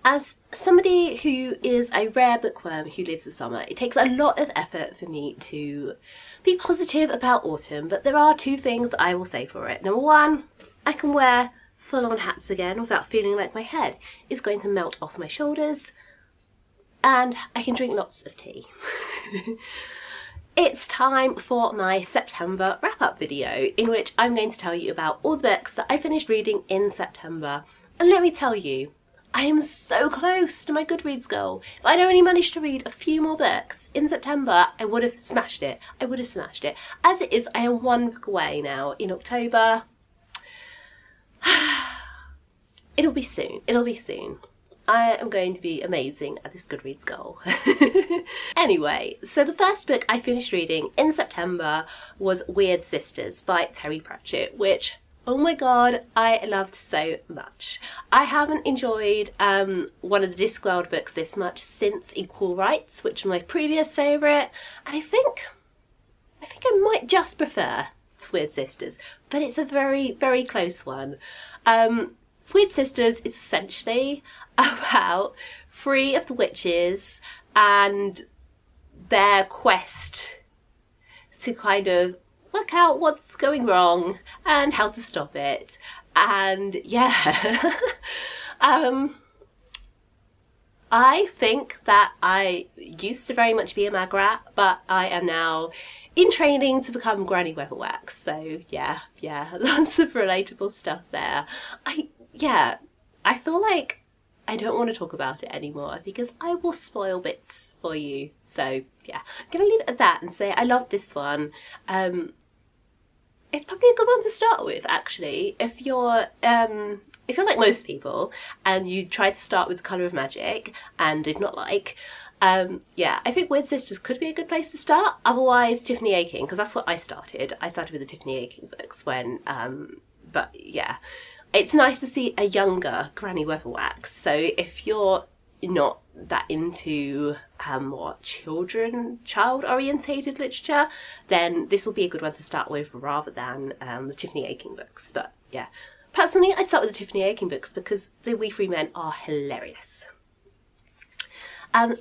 As somebody who is a rare bookworm who lives the summer, it takes a lot of effort for me to be positive about autumn, but there are two things that I will say for it. Number one, I can wear full-on hats again without feeling like my head is going to melt off my shoulders, and I can drink lots of tea. It's time for my September wrap-up video, in which I'm going to tell you about all the books that I finished reading in September. And let me tell you, I am so close to my Goodreads goal. If I'd only managed to read a few more books in September, I would have smashed it. I would have smashed it. As it is, I am one book away now. In October, it'll be soon. It'll be soon. I am going to be amazing at this Goodreads goal. Anyway, so the first book I finished reading in September was Wyrd Sisters by Terry Pratchett, which, oh my god, I loved so much. I haven't enjoyed one of the Discworld books this much since Equal Rights, which was my previous favourite, and I think I might just prefer Wyrd Sisters, but it's a very, very close one. Wyrd Sisters is essentially about three of the witches and their quest to kind of work out what's going wrong and how to stop it. And yeah, I think that I used to very much be a mag rat, but I am now in training to become Granny Weatherwax. So yeah, lots of relatable stuff there. I feel like I don't want to talk about it anymore because I will spoil bits for you. So yeah, I'm gonna leave it at that and say I love this one. It's probably a good one to start with, actually. If you're like most people and you try to start with The Colour of Magic and did not like, yeah, I think Wyrd Sisters could be a good place to start. Otherwise, Tiffany Aching, because that's what I started. I started with the Tiffany Aching books when, but yeah. It's nice to see a younger Granny Weatherwax. So if you're not that into more child-orientated literature, then this will be a good one to start with rather than the Tiffany Aching books. But yeah, personally, I start with the Tiffany Aching books because the We Free Men are hilarious.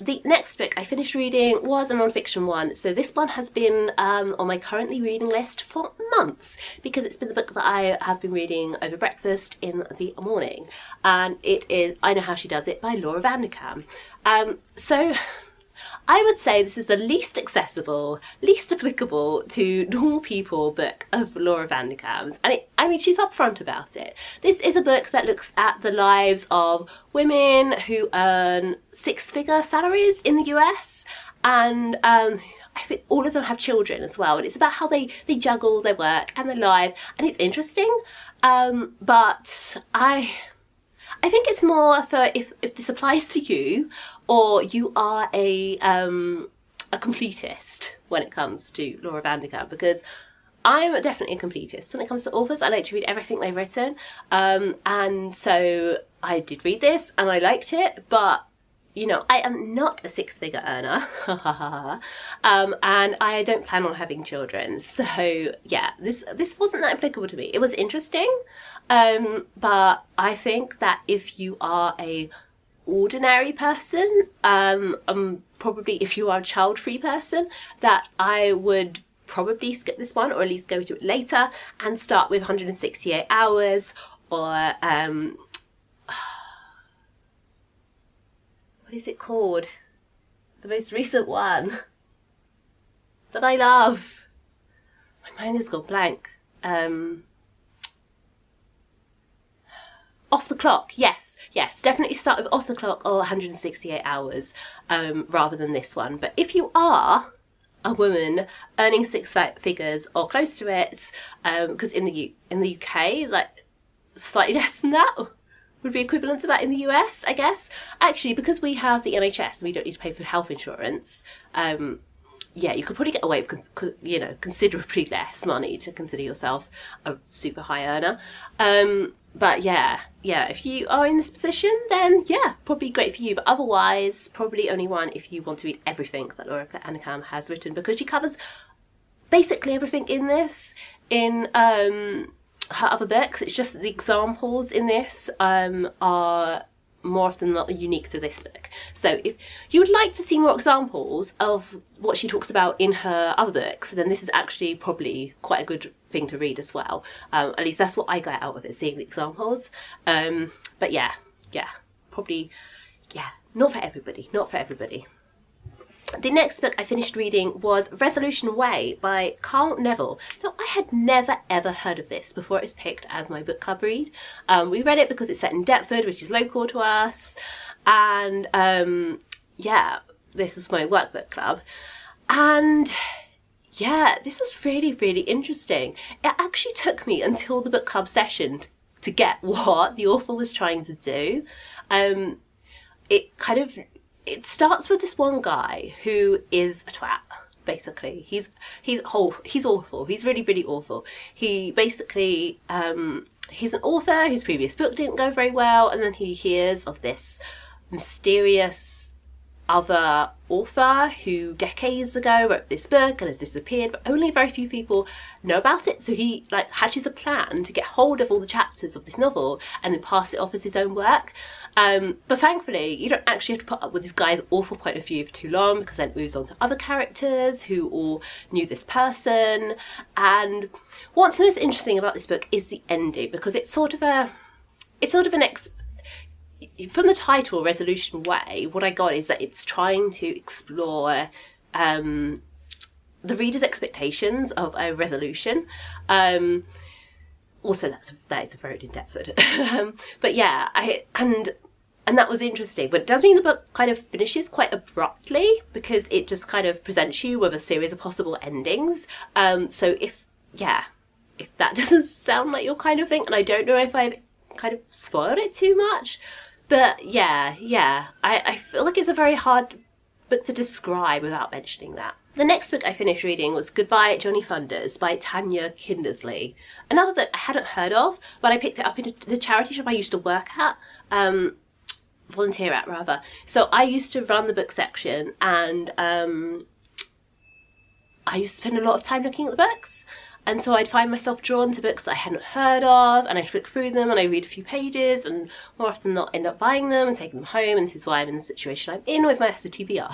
The next book I finished reading was a non-fiction one, so this one has been on my currently reading list for months because it's been the book that I have been reading over breakfast in the morning, and it is I Know How She Does It by Laura Vanderkam. So I would say this is the least accessible, least applicable to normal people book of Laura Vanderkam's, and I mean, she's upfront about it. This is a book that looks at the lives of women who earn six-figure salaries in the US, and I think all of them have children as well, and it's about how they juggle their work and their life, and it's interesting, but I think it's more for if this applies to you, or you are a completist when it comes to Laura Vanderkam, because I'm definitely a completist when it comes to authors. I like to read everything they've written, and so I did read this and I liked it, but you know, I am not a six-figure earner, and I don't plan on having children, so yeah, this wasn't that applicable to me. It was interesting, but I think that if you are a ordinary person, probably if you are a child-free person, that I would probably skip this one, or at least go to it later and start with 168 Hours, or what is it called? The most recent one that I love. My mind has gone blank. Off the Clock. Yes, definitely start with Off the Clock or 168 Hours rather than this one. But if you are a woman earning six figures or close to it, because in the UK, like slightly less than that would be equivalent to that in the US, I guess. Actually, because we have the NHS and we don't need to pay for health insurance, yeah, you could probably get away with, you know, considerably less money to consider yourself a super high earner. But yeah, if you are in this position, then yeah, probably great for you. But otherwise, probably only one if you want to read everything that Laura Vanderkam has written, because she covers basically everything in this in her other books. It's just that the examples in this are more often than not unique to this book. So if you would like to see more examples of what she talks about in her other books, then this is actually probably quite a good thing to read as well. At least that's what I got out of it, seeing the examples. But yeah, probably, not for everybody, not for everybody. The next book I finished reading was Resolution Way by Neville. Now, I had never ever heard of this before it was picked as my book club read. We read it because it's set in Deptford, which is local to us, and yeah, this was my work book club. And yeah, this was really, really interesting. It actually took me until the book club session to get what the author was trying to do. It starts with this one guy who is a twat, basically. He's awful. He's really, really awful. He basically, he's an author whose previous book didn't go very well, and then he hears of this mysterious other author who decades ago wrote this book and has disappeared, but only very few people know about it. So he hatches a plan to get hold of all the chapters of this novel and then pass it off as his own work. But thankfully, you don't actually have to put up with this guy's awful point of view for too long, because then it moves on to other characters who all knew this person. And what's most interesting about this book is the ending, because it's sort of an from the title, Resolution Way, what I got is that it's trying to explore the reader's expectations of a resolution. Also, that is a road in Deptford. But yeah, and that was interesting. But it does mean the book kind of finishes quite abruptly, because it just kind of presents you with a series of possible endings. So if that doesn't sound like your kind of thing, and I don't know if I've kind of spoiled it too much, but yeah, I feel like it's a very hard book to describe without mentioning that. The next book I finished reading was Goodbye Johnny Thunders by Tania Kindersley. Another book I hadn't heard of, but I picked it up in the charity shop I used to work at, volunteer at rather. So I used to run the book section, and I used to spend a lot of time looking at the books. And so I'd find myself drawn to books that I hadn't heard of, and I'd flick through them and I read a few pages, and more often than not end up buying them and taking them home, and this is why I'm in the situation I'm in with my SOTBR.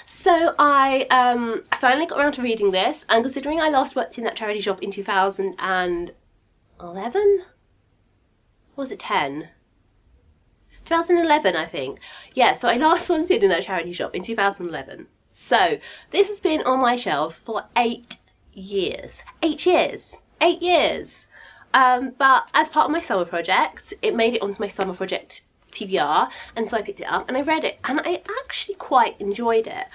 So I finally got around to reading this, and considering I last worked in that charity shop in 2011? Or was it 10? 2011, I think. Yeah, so I last volunteered in that charity shop in 2011. So this has been on my shelf for 8 years. 8 years. 8 years. But as part of my summer project, it made it onto my summer project TBR, and so I picked it up and I read it, and I actually quite enjoyed it.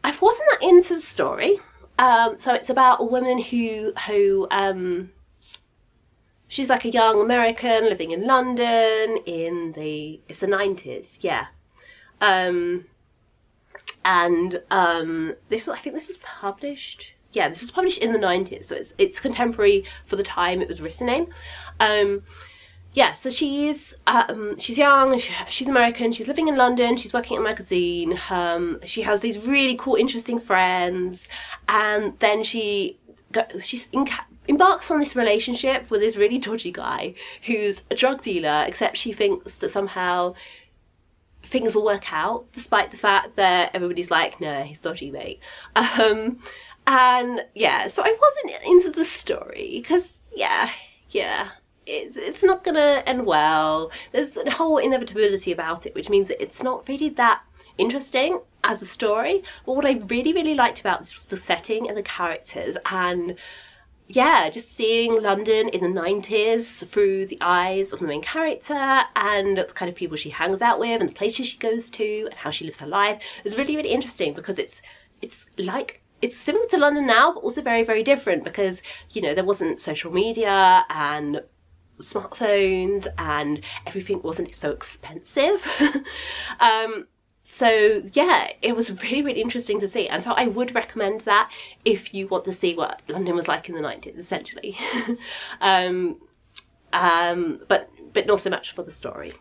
I wasn't that into the story. So it's about a woman who she's like a young American living in London it's the 90s, yeah. I think this was published. Yeah, this was published in the 90s, so it's contemporary for the time it was written in. Yeah, so she's young, she's American, she's living in London, she's working at a magazine, she has these really cool, interesting friends, and then she embarks on this relationship with this really dodgy guy who's a drug dealer, except she thinks that somehow things will work out, despite the fact that everybody's like, no, he's dodgy, mate. And yeah, so I wasn't into the story, because yeah, it's not gonna end well. There's a whole inevitability about it, which means that it's not really that interesting as a story. But what I really, really liked about this was the setting and the characters, and yeah, just seeing London in the 90s through the eyes of the main character, and the kind of people she hangs out with, and the places she goes to, and how she lives her life. It's really, really interesting, because it's similar to London now, but also very, very different, because, you know, there wasn't social media and smartphones, and everything wasn't so expensive. So yeah, it was really, really interesting to see, and so I would recommend that if you want to see what London was like in the 90s, essentially. But not so much for the story.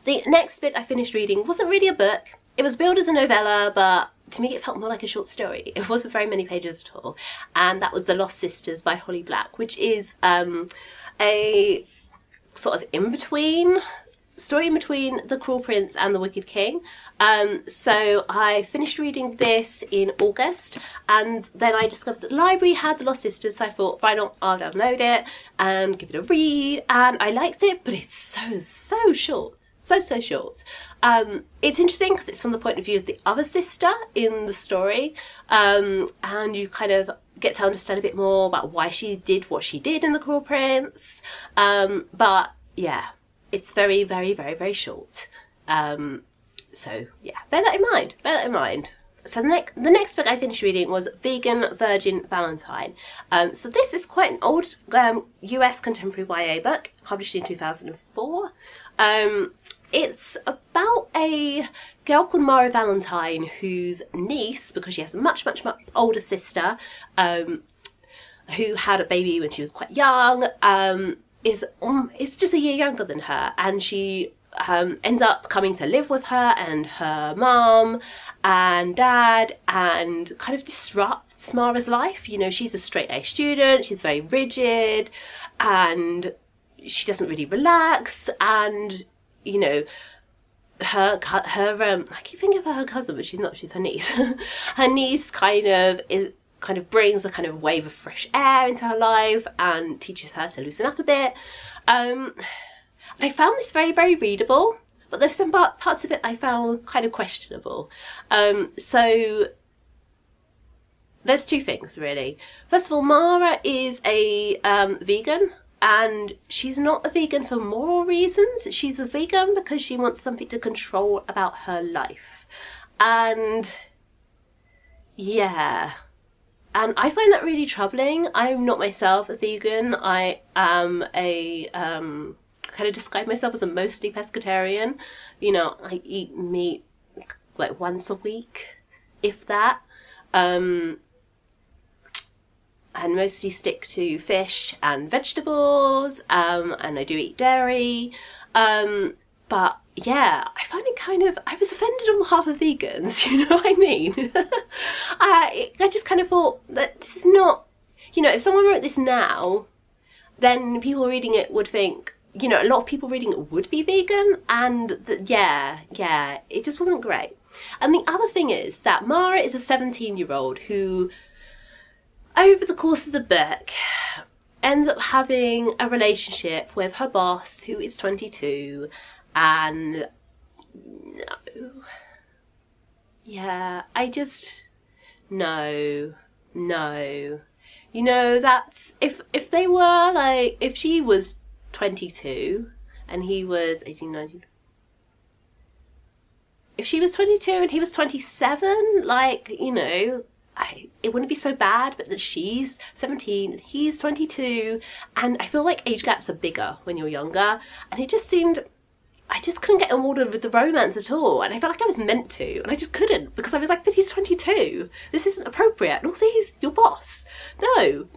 The next book I finished reading wasn't really a book. It was billed as a novella, but to me it felt more like a short story. It wasn't very many pages at all, and that was The Lost Sisters by Holly Black, which is a sort of in-between story in between The Cruel Prince and The Wicked King. So I finished reading this in August, and then I discovered that the library had The Lost Sisters, so I thought, why not, I'll download it and give it a read, and I liked it, but it's so short. So short. It's interesting because it's from the point of view of the other sister in the story, and you kind of get to understand a bit more about why she did what she did in The Cruel Prince, but yeah, it's very short. So yeah, bear that in mind. So the next book I finished reading was Vegan Virgin Valentine. So this is quite an old US contemporary YA book, published in 2004. It's about a girl called Mara Valentine, whose niece, because she has a much older sister, who had a baby when she was quite young, is just a year younger than her, and she ends up coming to live with her and her mum and dad, and kind of disrupts Mara's life. You know, she's a straight-A student, she's very rigid, and she doesn't really relax, and you know, her I keep thinking of her cousin, but she's not, she's her niece. Her niece kind of brings a kind of wave of fresh air into her life and teaches her to loosen up a bit. I found this very readable, but there's some parts of it I found kind of questionable. So there's two things really. First of all, Mara is a vegan, and she's not a vegan for moral reasons. She's a vegan because she wants something to control about her life. And yeah, and I find that really troubling. I'm not myself a vegan. I am a kind of describe myself as a mostly pescatarian. You know, I eat meat like once a week, if that. And mostly stick to fish and vegetables, and I do eat dairy, but yeah, I find it I was offended on behalf of vegans, you know what I mean? I just kind of thought that this is not, you know, if someone wrote this now, then people reading it would think, you know, a lot of people reading it would be vegan, and yeah, it just wasn't great. And the other thing is that Mara is a 17-year-old who, over the course of the book, ends up having a relationship with her boss, who is 22, and no. Yeah, I just, no. You know, that's, if they were, like, if she was 22, and he was 18, 19, if she was 22 and he was 27, like, you know, it wouldn't be so bad, but that she's 17 and he's 22, and I feel like age gaps are bigger when you're younger, and it just seemed, I just couldn't get on board with the romance at all, and I felt like I was meant to, and I just couldn't, because I was like, but he's 22, this isn't appropriate, and also he's your boss. No.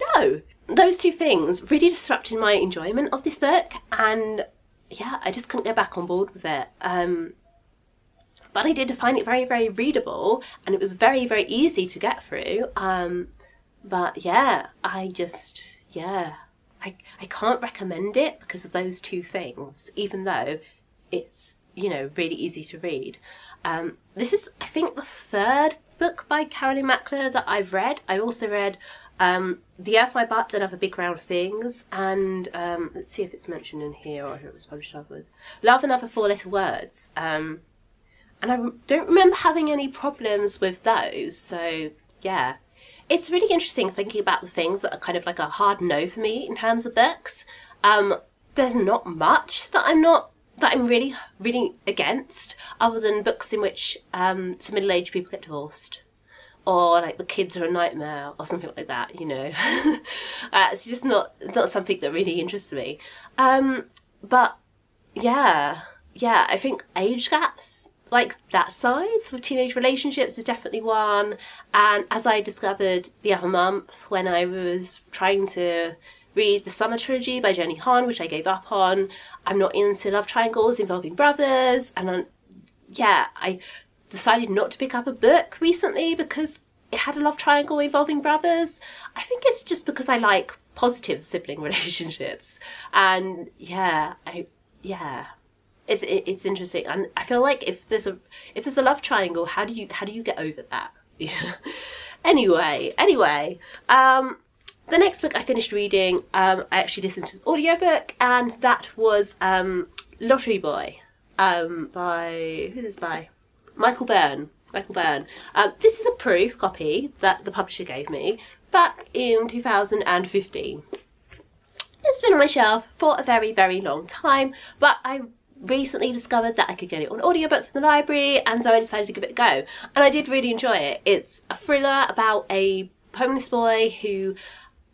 Those two things really disrupted my enjoyment of this book, and yeah, I just couldn't get back on board with it. But I did find it very readable, and it was very easy to get through. But yeah, I can't recommend it because of those two things, even though it's, you know, really easy to read. This is, I think, the third book by Carolyn Mackler that I've read. I also read The Earth, My Butt and Other Big Round Things, and let's see if it's mentioned in here or if it was published afterwards. Love and Other Four-Letter Words. And I don't remember having any problems with those, so yeah. It's really interesting thinking about the things that are kind of like a hard no for me in terms of books. There's not much that I'm really against, other than books in which some middle-aged people get divorced, or like the kids are a nightmare or something like that, you know. It's just not something that really interests me. But yeah, I think age gaps like that size with teenage relationships is definitely one. And as I discovered the other month when I was trying to read the Summer Trilogy by Jenny Han, which I gave up on, I'm not into love triangles involving brothers, and I decided not to pick up a book recently because it had a love triangle involving brothers. I think it's just because I like positive sibling relationships, and it's interesting, and I feel like if there's a love triangle, how do you get over that? Yeah. Anyway, the next book I finished reading, I actually listened to the audiobook, and that was Lottery Boy, by Michael Byrne. This is a proof copy that the publisher gave me back in 2015. It's been on my shelf for a very, very long time, but I recently discovered that I could get it on audiobook from the library, and so I decided to give it a go, and I did really enjoy it. It's a thriller about a homeless boy who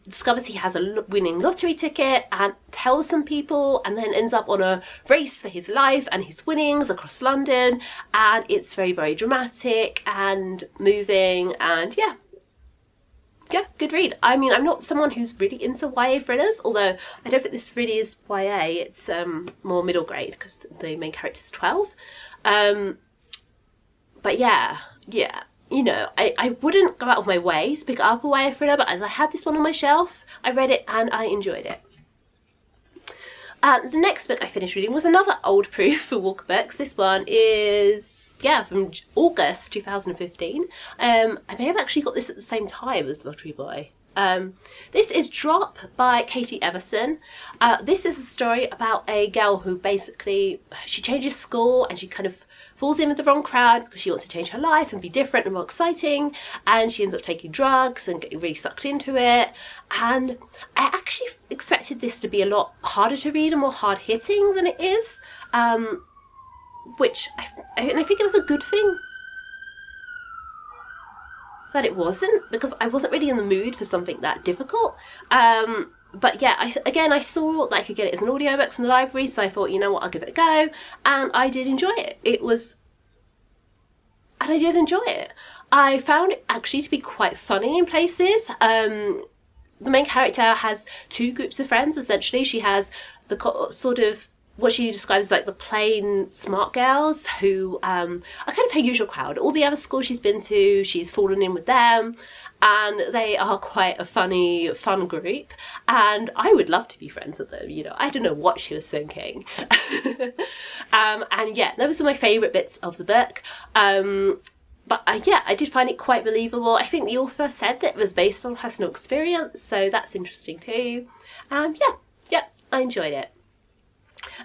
discovers he has a winning lottery ticket and tells some people, and then ends up on a race for his life and his winnings across London, and it's very, very dramatic and moving, and yeah, good read. I mean, I'm not someone who's really into YA thrillers, although I don't think this really is YA. It's more middle grade because the main character is 12. But yeah, you know, I wouldn't go out of my way to pick up a YA thriller, but as I had this one on my shelf, I read it and I enjoyed it. The next book I finished reading was another old proof for Walker Books. This one is, from August 2015. I may have actually got this at the same time as Lottery Boy. This is Drop by Katie Everson. This is a story about a girl who basically, she changes school and she kind of falls in with the wrong crowd because she wants to change her life and be different and more exciting, and she ends up taking drugs and getting really sucked into it. And I actually expected this to be a lot harder to read and more hard-hitting than it is, which I think it was a good thing that it wasn't, because I wasn't really in the mood for something that difficult. But yeah, I saw that I could get it as an audiobook from the library, so I thought, you know what, I'll give it a go, and I did enjoy it. I did enjoy it. I found it actually to be quite funny in places. The main character has two groups of friends, essentially. She has the sort of, what she describes as like the plain smart girls who are kind of her usual crowd. All the other schools she's been to, she's fallen in with them, and they are quite a funny, fun group, and I would love to be friends with them, you know. I don't know what she was thinking. And yeah, those were my favourite bits of the book. But yeah, I did find it quite believable. I think the author said that it was based on personal experience, so that's interesting too. Yeah, I enjoyed it.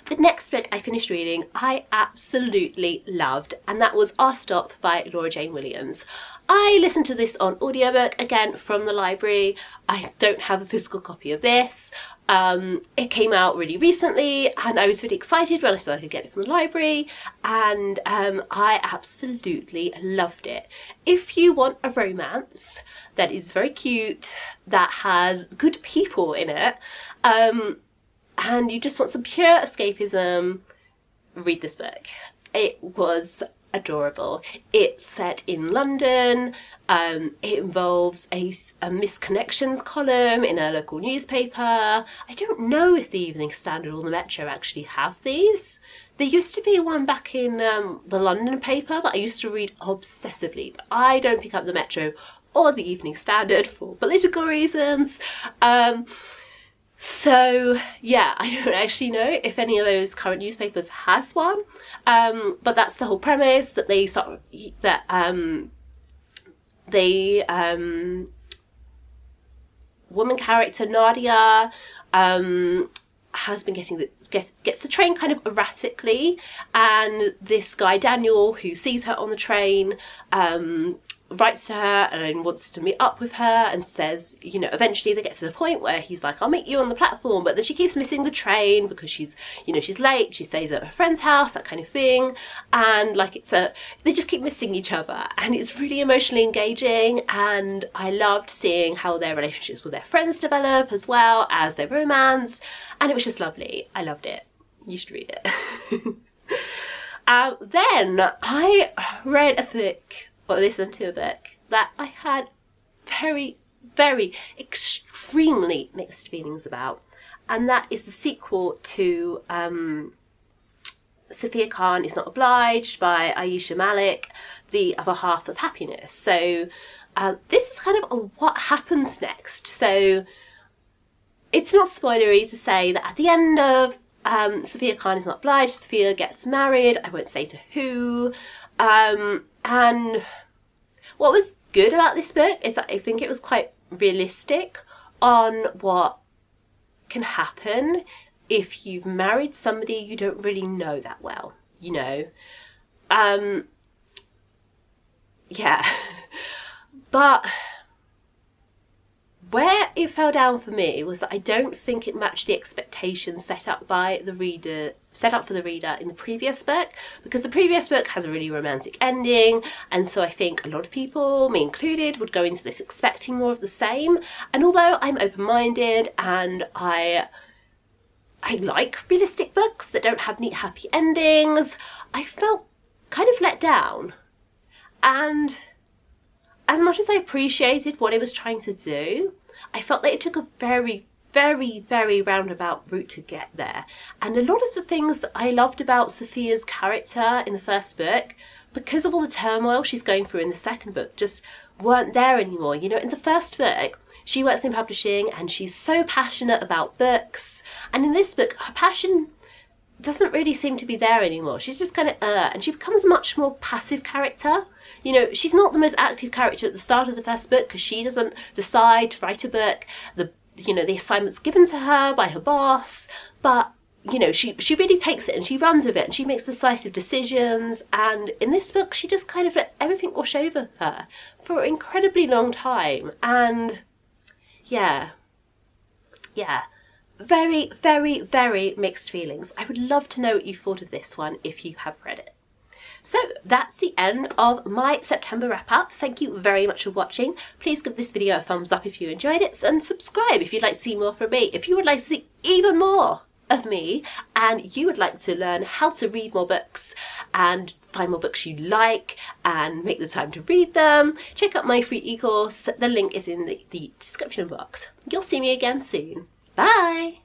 The next book I finished reading, I absolutely loved, and that was Our Stop by Laura Jane Williams. I listened to this on audiobook, again from the library. I don't have a physical copy of this. It came out really recently, and I was really excited when I saw I could get it from the library, and I absolutely loved it. If you want a romance that is very cute, that has good people in it, and you just want some pure escapism, read this book. It was adorable. It's set in London. It involves a misconnections column in a local newspaper. I don't know if the Evening Standard or the Metro actually have these. There used to be one back in the London paper that I used to read obsessively, but I don't pick up the Metro or the Evening Standard for political reasons. So yeah, I don't actually know if any of those current newspapers has one, but that's the whole premise, that they sort of, woman character Nadia has been gets the train kind of erratically, and this guy Daniel, who sees her on the train, writes to her and wants to meet up with her, and says, you know, eventually they get to the point where he's like, I'll meet you on the platform, but then she keeps missing the train because she's late, she stays at her friend's house, that kind of thing, and like they just keep missing each other, and it's really emotionally engaging, and I loved seeing how their relationships with their friends develop as well as their romance, and it was just lovely. I loved it. You should read it. Then I read a book, or listened to a book, that I had very, very, extremely mixed feelings about, and that is the sequel to Sophia Khan Is Not Obliged by Ayisha Malik, The Other Half of Happiness. So this is kind of a what happens next. So it's not spoilery to say that at the end of Sophia Khan is not obliged. Sophia gets married. I won't say to who. And what was good about this book is that I think it was quite realistic on what can happen if you've married somebody you don't really know that well, you know. Yeah. But where it fell down for me was that I don't think it matched the expectations set up by the reader, set up for the reader in the previous book, because the previous book has a really romantic ending, and so I think a lot of people, me included, would go into this expecting more of the same. And although I'm open-minded and I like realistic books that don't have neat happy endings, I felt kind of let down. And as much as I appreciated what it was trying to do, I felt that it took a very, very, very roundabout route to get there. And a lot of the things that I loved about Sophia's character in the first book, because of all the turmoil she's going through in the second book, just weren't there anymore. You know, in the first book, she works in publishing and she's so passionate about books. And in this book, her passion doesn't really seem to be there anymore. She's just kind of, and she becomes a much more passive character. You know, she's not the most active character at the start of the first book because she doesn't decide to write a book. The assignment's given to her by her boss, but, you know, she really takes it and she runs with it and she makes decisive decisions. And in this book, she just kind of lets everything wash over her for an incredibly long time. And yeah, very, very, very mixed feelings. I would love to know what you thought of this one if you have read it. So that's the end of my September wrap up. Thank you very much for watching. Please give this video a thumbs up if you enjoyed it, and subscribe if you'd like to see more from me. If you would like to see even more of me and you would like to learn how to read more books and find more books you like and make the time to read them, check out my free e-course. The link is in the description box. You'll see me again soon. Bye!